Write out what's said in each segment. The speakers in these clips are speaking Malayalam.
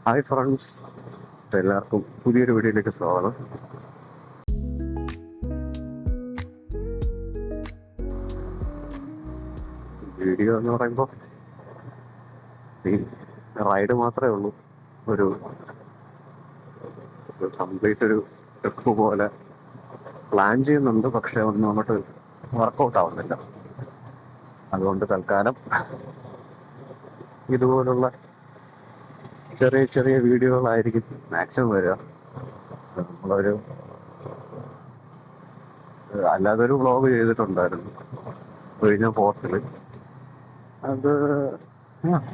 ഹായ് ഫ്രണ്ട്സ്, എല്ലാവർക്കും പുതിയൊരു വീഡിയോയിലേക്ക് സ്വാഗതം. വീഡിയോ എന്ന് പറയുമ്പോൾ ഈ റൈഡ് മാത്രമേ ഉള്ളൂ. ഒരു കംപ്ലീറ്റ് ഒരു ട്രിപ്പ് പോലെ പ്ലാൻ ചെയ്യുന്നുണ്ട്, പക്ഷെ ഒന്നും അങ്ങോട്ട് വർക്കൗട്ട് ആവുന്നില്ല. അതുകൊണ്ട് തൽക്കാലം ഇതുപോലുള്ള ചെറിയ ചെറിയ വീഡിയോകളായിരിക്കും മാക്സിമം വരിക. നമ്മളൊരു അല്ലാതൊരു വ്ളോഗ് ചെയ്തിട്ടുണ്ടായിരുന്നു കഴിഞ്ഞ പോർട്ടിൽ. അത്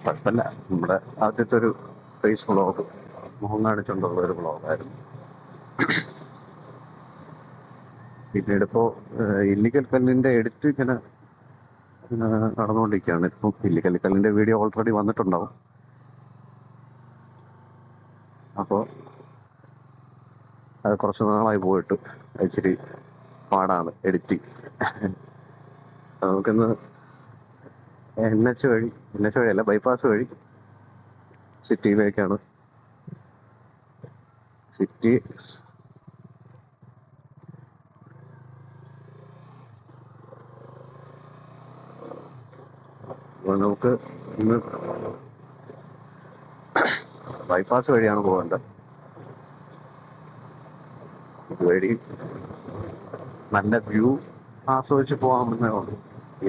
കുഴപ്പമില്ല, നമ്മുടെ ആദ്യത്തെ ഒരു ഫേസ് വ്ളോഗ്, മുഖം കാണിച്ചുകൊണ്ടുള്ള ഒരു വ്ളോഗായിരുന്നു. പിന്നീട് ഇപ്പോൾ ഇല്ലിക്കൽ കല്ലിൻ്റെ എഡിറ്റ് ഇങ്ങനെ നടന്നുകൊണ്ടിരിക്കുകയാണ്. ഇപ്പം ഇല്ലിക്കൽ കല്ലിൻ്റെ വീഡിയോ ഓൾറെഡി വന്നിട്ടുണ്ടാവും. അപ്പോൾ അത് കുറച്ച് നാളായി പോയിട്ട് ഇച്ചിരി പാടാണ് എഡിറ്റിങ്. നമുക്കിന്ന് NH വഴി അല്ല, ബൈപ്പാസ് വഴി സിറ്റിയിലേക്കാണ്. സിറ്റി നമുക്ക് ഇന്ന് ബൈപ്പാസ് വഴിയാണ് പോകേണ്ടത്. ഇതുവഴി നല്ല വ്യൂ ആസ്വദിച്ച് പോകാമെന്നേ ഉള്ളൂ.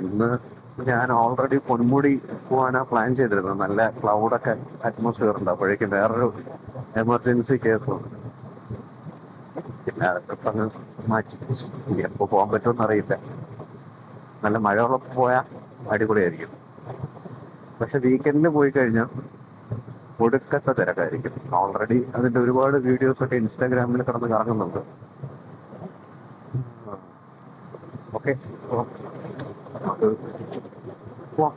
ഇന്ന് ഞാൻ ഓൾറെഡി പൊന്മുടി പോകാനാണ് പ്ലാൻ ചെയ്തിരുന്നത്. നല്ല ക്ലൗഡൊക്കെ അറ്റ്മോസ്ഫിയർ ഉണ്ട്. അപ്പോഴേക്കും വേറൊരു എമർജൻസി കേസ് വന്നു. പിന്നെ അതൊക്കെ അങ്ങ് മാറ്റി. എപ്പോൾ പോകാൻ പറ്റുമെന്ന് അറിയില്ല. നല്ല മഴയുള്ളപ്പോൾ പോയാൽ അടിപൊളിയായിരിക്കും. പക്ഷെ വീക്കെൻഡിൽ പോയി കഴിഞ്ഞാൽ ഒടുക്കത്തെ തിരക്കായിരിക്കും. ഓൾറെഡി അതിൻ്റെ ഒരുപാട് വീഡിയോസൊക്കെ ഇൻസ്റ്റാഗ്രാമിൽ കിടന്ന് കറങ്ങുന്നുണ്ട്. ഓക്കെ, നമുക്ക് പോവാം.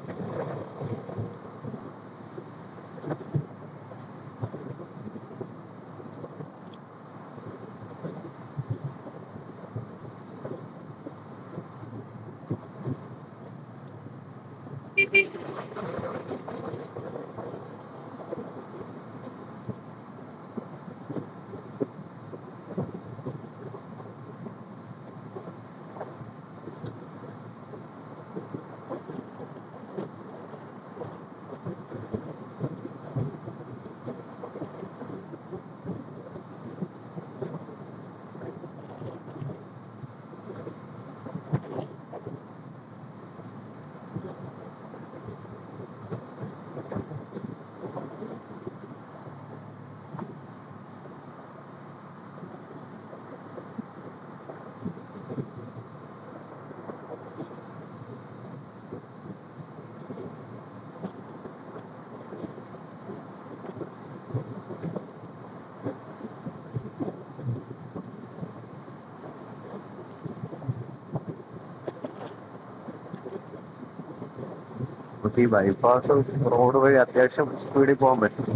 നമുക്ക് ഈ ബൈപ്പാസ് റോഡ് വഴി അത്യാവശ്യം സ്പീഡിൽ പോകാൻ പറ്റും.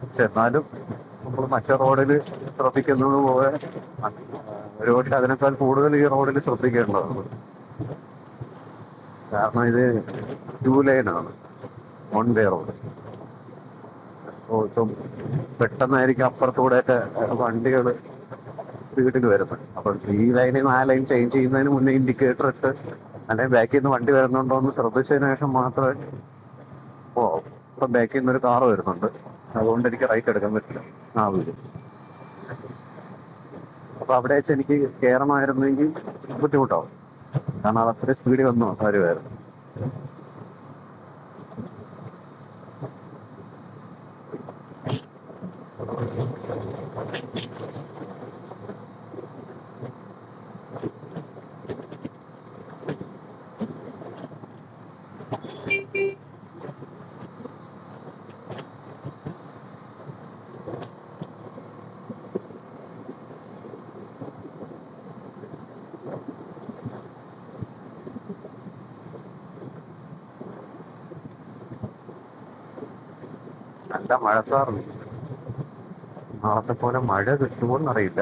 പക്ഷെ എന്നാലും നമ്മൾ മറ്റേ റോഡിൽ ശ്രദ്ധിക്കുന്നത് പോലെ ഒരുപക്ഷെ അതിനേക്കാൾ കൂടുതൽ ഈ റോഡിൽ ശ്രദ്ധിക്കേണ്ടതാണ്. കാരണം ഇത് 2 ലൈനാണ്, 1 വേ റോഡ്. അപ്പോൾ ഇപ്പം പെട്ടെന്നായിരിക്കും അപ്പുറത്തൂടെയൊക്കെ വണ്ടികൾ സ്പീഡിൽ വരുന്നത്. അപ്പം ഈ ലൈനിൽ 4 ലൈൻ ചേഞ്ച് ചെയ്യുന്നതിന് മുന്നേ ഇൻഡിക്കേറ്റർ ഇട്ട് അല്ലെങ്കിൽ ബാക്കിൽ നിന്ന് വണ്ടി വരുന്നുണ്ടോ എന്ന് ശ്രദ്ധിച്ചതിന് ശേഷം മാത്രമേ പോവാം. ഇപ്പം ബാക്കിൽ നിന്നൊരു കാറ് വരുന്നുണ്ട്, അതുകൊണ്ട് എനിക്ക് റൈറ്റ് എടുക്കാൻ പറ്റില്ല. വീട് അപ്പോൾ അവിടെ വെച്ച് എനിക്ക് കയറണമായിരുന്നെങ്കിൽ ബുദ്ധിമുട്ടാവും. കാരണം അത് അത്രയും സ്പീഡിൽ വന്നു വരുമായിരുന്നു. നല്ല മഴക്കാറുണ്ട്. നാളത്തെ പോലെ മഴ കിട്ടുമോന്നറിയില്ല.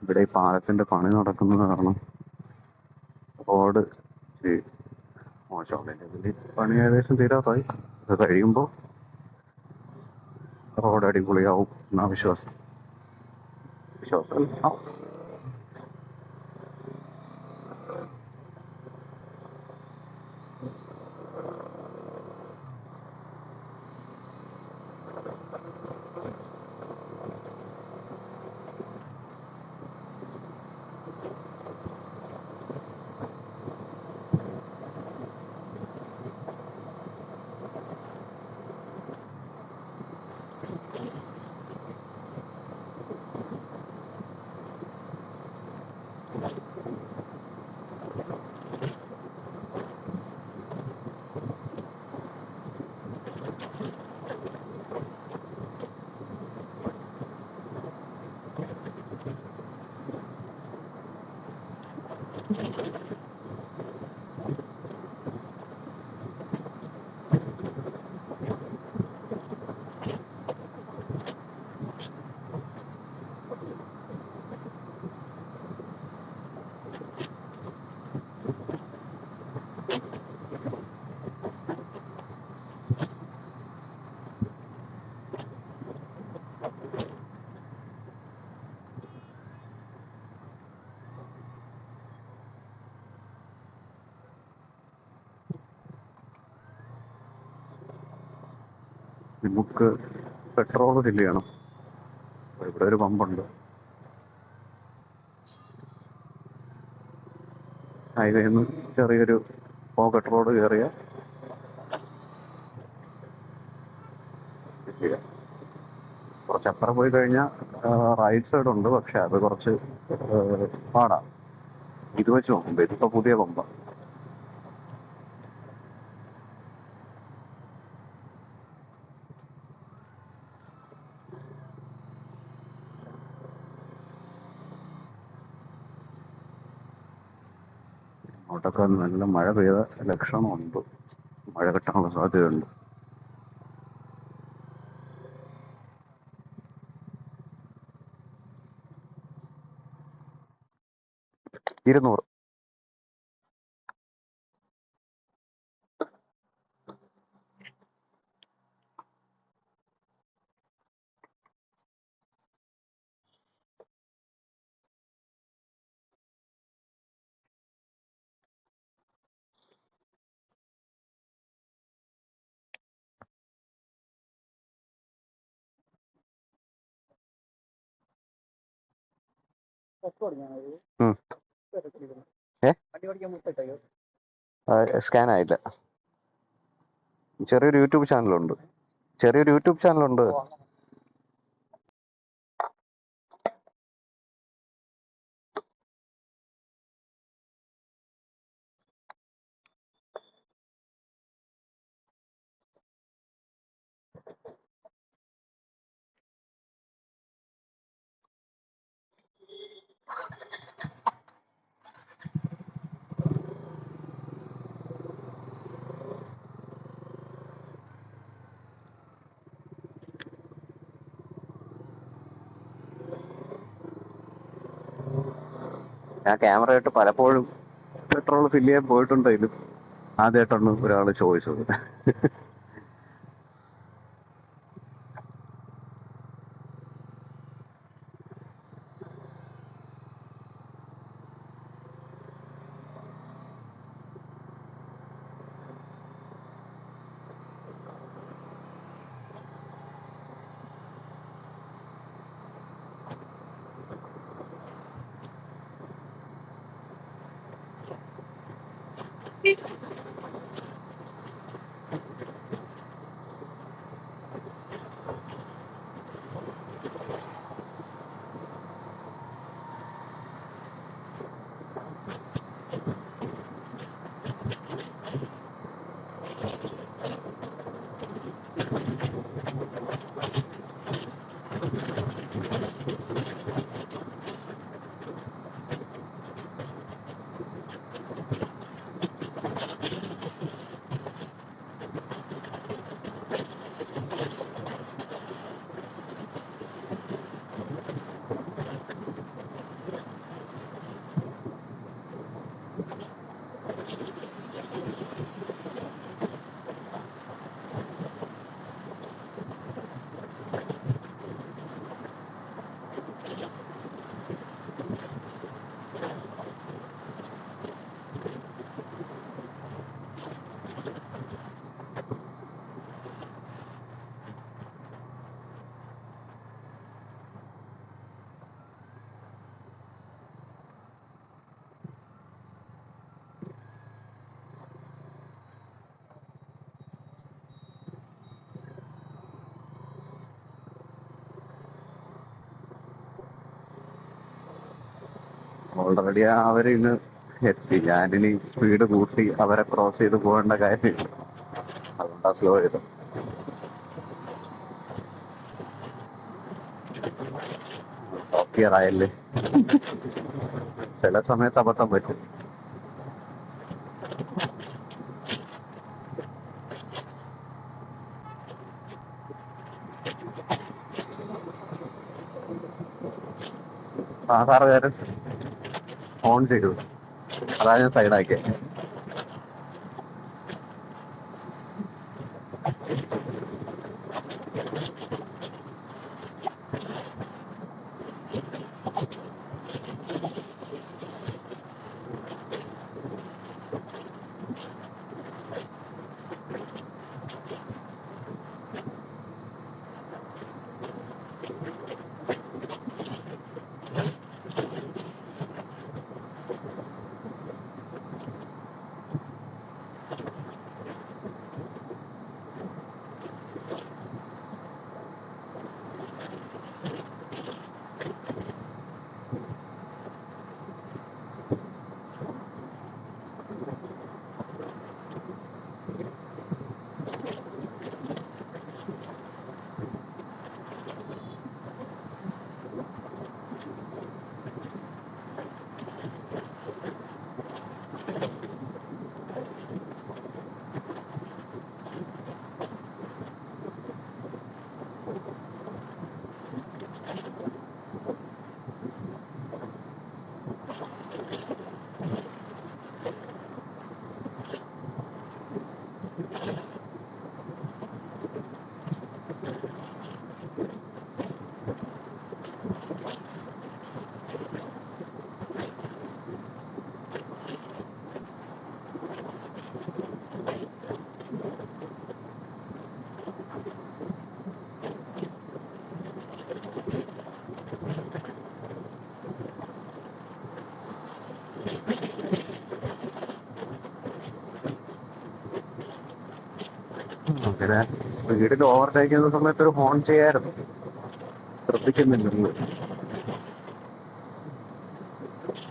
ഇവിടെ ഈ പാലത്തിന്റെ പണി നടക്കുന്നത് കാരണം റോഡ് ഇച്ചിരി മോശമാണ്. ഇതിൽ പണി ഏകദേശം തീരാറായി. അത് കഴിയുമ്പോൾ റോഡ് അടിപൊളിയാവും എന്നാ വിശ്വാസം. വിശ്വാസം നമുക്ക് പെട്രോൾ ഫില്ല് ചെയ്യണം. ഇവിടെ ഒരു പമ്പുണ്ട്. ഹൈവേന്ന് ചെറിയൊരു പോക്കറ്റ് റോഡ് കയറിയ കുറച്ചപ്പുറം പോയി കഴിഞ്ഞാൽ റൈറ്റ് സൈഡ് ഉണ്ട്. പക്ഷെ അത് കുറച്ച് പാടാ. ഇത് വെച്ച് നോക്കുമ്പോ ഇതിപ്പോ പുതിയ പമ്പ. അങ്ങോട്ടൊക്കെ നല്ല മഴ പെയ്ത ലക്ഷണമുണ്ട്. മഴ കിട്ടാനുള്ള സാധ്യതയുണ്ട്. 200. സ്കാൻ ആയില്ല. ചെറിയൊരു യൂട്യൂബ് ചാനലുണ്ട്. ഞാൻ ക്യാമറയായിട്ട് പലപ്പോഴും പെട്രോൾ ഫില്ല് ചെയ്യാൻ പോയിട്ടുണ്ടെങ്കിലും ആദ്യമായിട്ടാണ് ഒരാൾ ചോദിച്ചത്. ഓൾറെഡി അവരിന്ന് എത്തി. ഞാനിനി സ്പീഡ് കൂട്ടി അവരെ ക്രോസ് ചെയ്ത് പോകേണ്ട കാര്യമില്ല. അതുകൊണ്ടാ സ്ലോ ചെയ്തത്. ടോപ്പ് ആയല്ലേ. ചില സമയത്ത് അബദ്ധം പറ്റും. സാധാരണക്കാരൻ ഓൺ ചെയ്തു, അതാ ഞാൻ സൈഡാക്കിയത്. അങ്ങനെ സ്പീഡിൽ ഓവർടേക്ക് ചെയ്യുന്ന സമയത്ത് ഒരു ഹോൺ ചെയ്യായിരുന്നു, ശ്രദ്ധിക്കുന്നില്ല.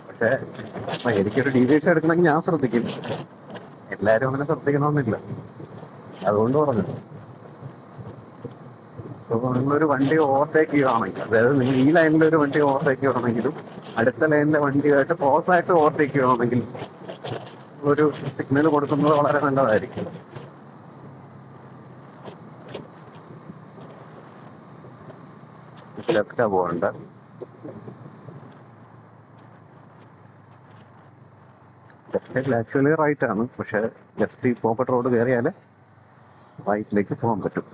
പക്ഷെ എനിക്കൊരു ഡീവിയേഷൻ എടുക്കണമെങ്കിൽ ഞാൻ ശ്രദ്ധിക്കും. എല്ലാരും അങ്ങനെ ശ്രദ്ധിക്കണമെന്നില്ല. അതുകൊണ്ട് പറഞ്ഞു, ഇപ്പോൾ നിങ്ങളൊരു വണ്ടി ഓവർടേക്ക് ചെയ്യുകയാണെങ്കിൽ, അതായത് നിങ്ങൾ ഈ ലൈനിൽ ഒരു വണ്ടി ഓവർടേക്ക് ചെയ്യണമെങ്കിലും അടുത്ത ലൈനിലെ വണ്ടിയായിട്ട് ക്രോസ് ആയിട്ട് ഓവർടേക്ക് ചെയ്യണമെങ്കിൽ ഒരു സിഗ്നൽ കൊടുക്കുന്നത് വളരെ നല്ലതായിരിക്കും. ലെഫ്റ്റാ പോകണ്ട, ലെഫ്റ്റിൽ ആക്ച്വലി റൈറ്റ് ആണ്. പക്ഷെ ലെഫ്റ്റ് പോക്കറ്റ് റോഡ് കയറിയാൽ റൈറ്റിലേക്ക് പോകാൻ പറ്റും.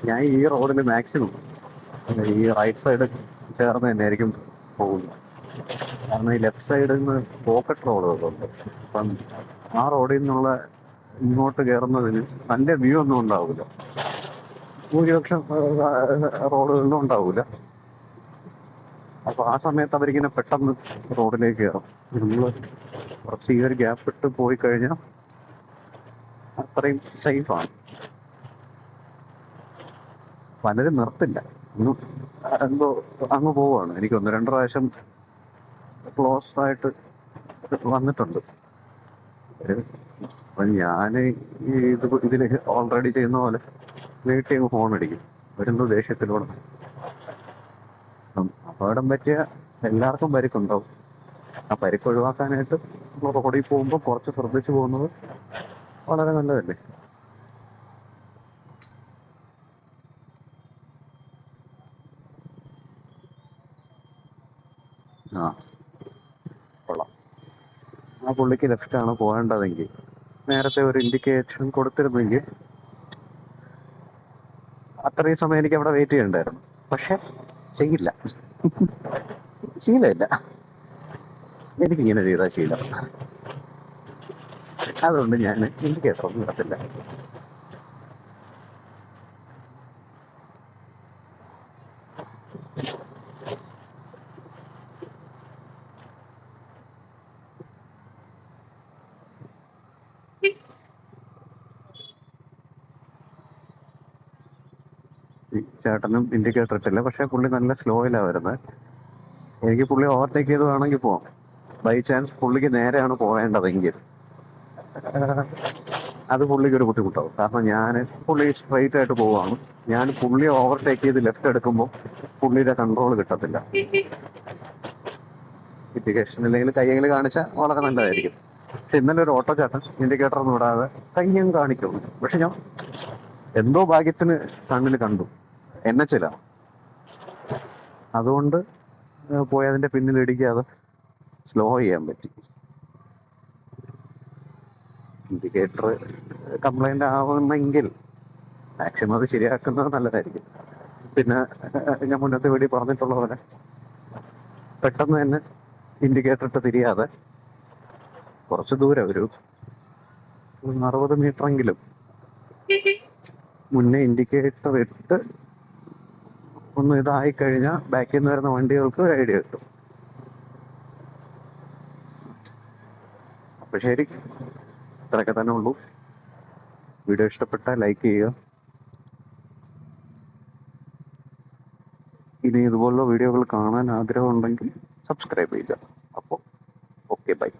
ഞാൻ ഈ റോഡിൽ മാക്സിമം ഈ റൈറ്റ് സൈഡ് ചേർന്ന് തന്നെയായിരിക്കും പോകുന്നത്. കാരണം ഈ ലെഫ്റ്റ് സൈഡിൽ നിന്ന് പോക്കറ്റ് റോഡുകളുണ്ട്. അപ്പം ആ റോഡിൽ നിന്നുള്ള ഇങ്ങോട്ട് കയറുന്നതിന് നല്ല വ്യൂ ഒന്നും ഉണ്ടാവില്ല. ഭൂരിപക്ഷം റോഡുകളിലും ഉണ്ടാവില്ല. അപ്പൊ ആ സമയത്ത് അവരിങ്ങനെ പെട്ടെന്ന് റോഡിലേക്ക് കയറും. നമ്മൾ കുറച്ച് ഈ ഒരു ഗ്യാപ്പ് ഇട്ട് പോയി കഴിഞ്ഞാൽ അത്രയും സേഫാണ്. പലരും നിർത്തില്ല. എന്തോ അങ്ങ് പോവാണ്. എനിക്ക് 1-2 പ്രാവശ്യം ക്ലോസ് ആയിട്ട് വന്നിട്ടുണ്ട്. അപ്പൊ ഞാൻ ഇതില് ഓൾറെഡി ചെയ്യുന്ന പോലെ നീട്ടി അങ്ങ് ഹോൺ അടിക്കും. വരുന്ന ദേഷ്യത്തിലൂടെ. അപകടം പറ്റിയ എല്ലാവർക്കും പരിക്കുണ്ടാവും. ആ പരിക്ക് ഒഴിവാക്കാനായിട്ട് റോഡിൽ പോകുമ്പോൾ കുറച്ച് ശ്രദ്ധിച്ചു പോകുന്നത് വളരെ നല്ലതല്ലേ. ആ കൊള്ളാം. ആ പുള്ളിക്ക് ലെഫ്റ്റാണ് പോകേണ്ടതെങ്കിൽ നേരത്തെ ഒരു ഇൻഡിക്കേഷൻ കൊടുത്തിരുന്നെങ്കിൽ അത്രയും സമയം എനിക്ക് അവിടെ വെയിറ്റ് ചെയ്യണ്ടായിരുന്നു. പക്ഷെ ചെയ്യില്ല. ശീലമില്ല. എനിക്കിങ്ങനെ ചെയ്താൽ ശീലം. അതുകൊണ്ട് ഞാൻ ഇൻഡിക്കേറ്റർ ഒന്നും ഇടത്തില്ല. ഈ ചേട്ടനും ഇൻഡിക്കേറ്റർ ഇട്ടില്ല. പക്ഷെ പുള്ളി നല്ല സ്ലോയിലാണ് വരുന്നത്. എനിക്ക് പുള്ളി ഓവർടേക്ക് ചെയ്ത് വേണമെങ്കിൽ പോവാം. ബൈ ചാൻസ് പുള്ളിക്ക് നേരെയാണ് പോകേണ്ടതെങ്കിൽ അത് പുള്ളിക്ക് ഒരു ബുദ്ധിമുട്ടാവും. കാരണം പുള്ളി സ്ട്രൈറ്റ് ആയിട്ട് പോവാണ്. ഞാൻ പുള്ളി ഓവർടേക്ക് ചെയ്ത് ലെഫ്റ്റ് എടുക്കുമ്പോൾ പുള്ളിയുടെ കൺട്രോൾ കിട്ടത്തില്ല. ഇൻഡിക്കേഷൻ ഇല്ലെങ്കിൽ കയ്യെങ്കിലും കാണിച്ചാൽ വളരെ നല്ലതായിരിക്കും. പക്ഷെ ഇന്നലെ ഒരു ഓട്ടോ ചേട്ടൻ ഇൻഡിക്കേറ്റർ ഒന്നും ഇടാതെ കയ്യും കാണിക്കുള്ളൂ. പക്ഷെ ഞാൻ എന്തോ ഭാഗ്യത്തിന് കണ്ണിൽ കണ്ടു. NH-ലാണ്. അതുകൊണ്ട് പോയി അതിന്റെ പിന്നിൽ ഇടിക്കാതെ സ്ലോ ചെയ്യാൻ പറ്റി. ഇൻഡിക്കേറ്റർ കംപ്ലൈന്റ് ആവുന്നെങ്കിൽ മാക്സിമം അത് ശരിയാക്കുന്നത് നല്ലതായിരിക്കും. പിന്നെ ഞാൻ മുന്നത്തെ വീഡിയോ പറഞ്ഞിട്ടുള്ള പോലെ പെട്ടെന്ന് തന്നെ ഇൻഡിക്കേറ്റർ ഇട്ട് തിരിയാതെ കുറച്ച് ദൂരം ഒരു 60 മീറ്ററെങ്കിലും മുന്നേ ഇൻഡിക്കേറ്റർ ഇട്ട് ഒന്ന് ഇതായി കഴിഞ്ഞാൽ ബാക്കിൽ നിന്ന് വരുന്ന വണ്ടികൾക്ക് ഒരു ഐഡിയ കിട്ടും. അപ്പൊ ശരി, ഇത്രയൊക്കെ തന്നെ ഉള്ളൂ. വീഡിയോ ഇഷ്ടപ്പെട്ടാൽ ലൈക്ക് ചെയ്യുക. ഇനി ഇതുപോലുള്ള വീഡിയോകൾ കാണാൻ ആഗ്രഹമുണ്ടെങ്കിൽ സബ്സ്ക്രൈബ് ചെയ്യുക. അപ്പോൾ ഓക്കെ, ബൈ.